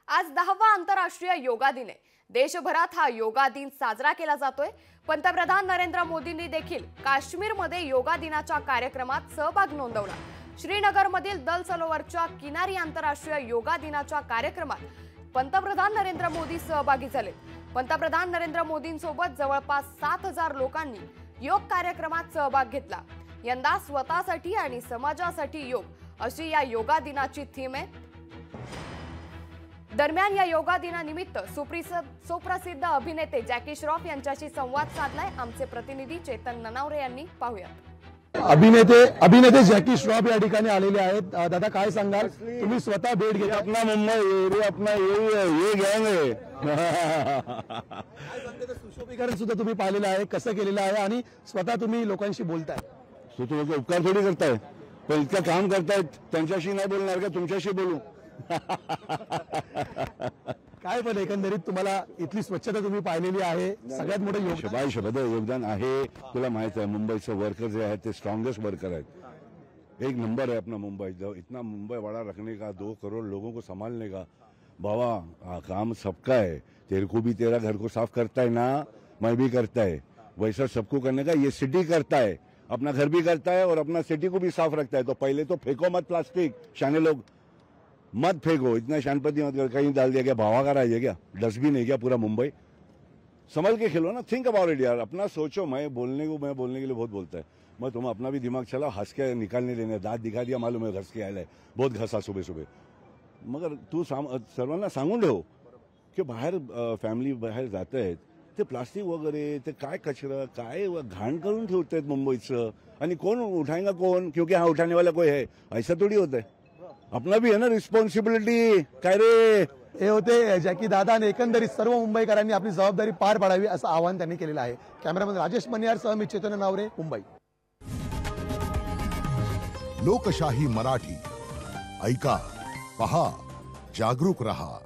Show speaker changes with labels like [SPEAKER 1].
[SPEAKER 1] आज 10वा आंतरराष्ट्रीय योगा दिन आहे। देशभरात हा योगा दिन साजरा केला जातोय। पंतप्रधान नरेंद्र मोदींनी देखील काश्मीरमध्ये योगा दिनाच्या कार्यक्रमात सहभाग नोंदवला। श्रीनगरमधील दल सरोवरच्या किनारी आंतरराष्ट्रीय योगा दिनाच्या कार्यक्रमात पंतप्रधान नरेंद्र मोदी सहभागी झाले। पंतप्रधान नरेंद्र मोदींसोबत जवळपास 7000 लोकांनी योग कार्यक्रमात सहभाग घेतला। यंदा स्वतःसाठी आणि समाजासाठी योग अशी या योगा दिनाची थीम आहे। दरम्यान या योगा दिनानिमित्त सुप्रसिद्ध अभिनेते जॅकी श्रॉफ यांच्याशी संवाद साधलाय आमचे प्रतिनिधी चेतन ननावरे यांनी। पाहूयात।
[SPEAKER 2] अभिनेते जॅकी श्रॉफ या ठिकाणी आलेले आहेत। दादा काय सांगाल, तुम्ही स्वतः भेट घेतली?
[SPEAKER 3] अपना मुंबई अपना ये गँग आहे।
[SPEAKER 2] सुशोभीकरण सुद्धा तुम्ही पाहिलेलं आहे, कसं केलेलं आहे आणि स्वतः तुम्ही लोकांशी बोलताय?
[SPEAKER 3] लोक उपकार थोडी करताय, पण इतकं काम करतायत, त्यांच्याशी नाही बोलणार का तुमच्याशी बोलू?
[SPEAKER 2] काय पण एकंदरीत तुम्हाला इथली स्वच्छता तुम्ही पाहिलेली आहे, सगळ्यात मोठं
[SPEAKER 3] योगदान आहे। तुला माहित आहे मुंबईचे वर्कर जे आहेत ते स्ट्रॉन्गेस्ट वर्कर आहेत। एक नंबर है अपना मुंबई। इतना मुंबई बड़ा रखने का, 2 करोड़ लोगों को संभालने का, बाबा काम सबका है। तेरे को भी तेरा घर को साफ करता है ना, मैं भी करता है, वैसा सबको करने का ये सिटी करता है। अपना घर भी करता है और अपना सिटी को भी साफ रखता है। तो पहले तो फेंको मत प्लास्टिक, शाने लोग मत फेंको, इतना शानपति मत कर। कहीं डाल दिया गया, भावा का है क्या? डस्टबिन है क्या पूरा मुंबई? संभल के खेलो ना, थिंक अबाउट इट यार। अपना सोचो। मैं बोलने के लिए बहुत बोलता है, मैं तुम अपना भी दिमाग चलाओ। हंस के निकालने देने, दांत दिखा दिया मालूम है, घस के आया है, बहुत घसा सुबह सुबह। मगर तू सर्वांना सांगून ठेव की बाहेर फॅमिली बाहेर जात आहेत ते प्लास्टिक वगैरे ते काय कचरा काय घाण करून ठेवतात मुंबईचं, आणि कोण उठाएगा कौन? क्योंकि हाँ उठाने वाला कोई है, ऐसा थोड़ी होता है। अपना भी है ना रिस्पॉन्सिबिलिटी। काय रे,
[SPEAKER 2] हे होते जॅकी दादा आणि एकंदरीत सर्व मुंबईकरांनी आपली जबाबदारी पार पाडावी असं आवाहन त्यांनी केलेलं आहे। कॅमेरामॅन राजेश मनियार सह मी चेतन ननावरे, मुंबई।
[SPEAKER 4] लोकशाही मराठी ऐका, पहा, जागरूक रहा।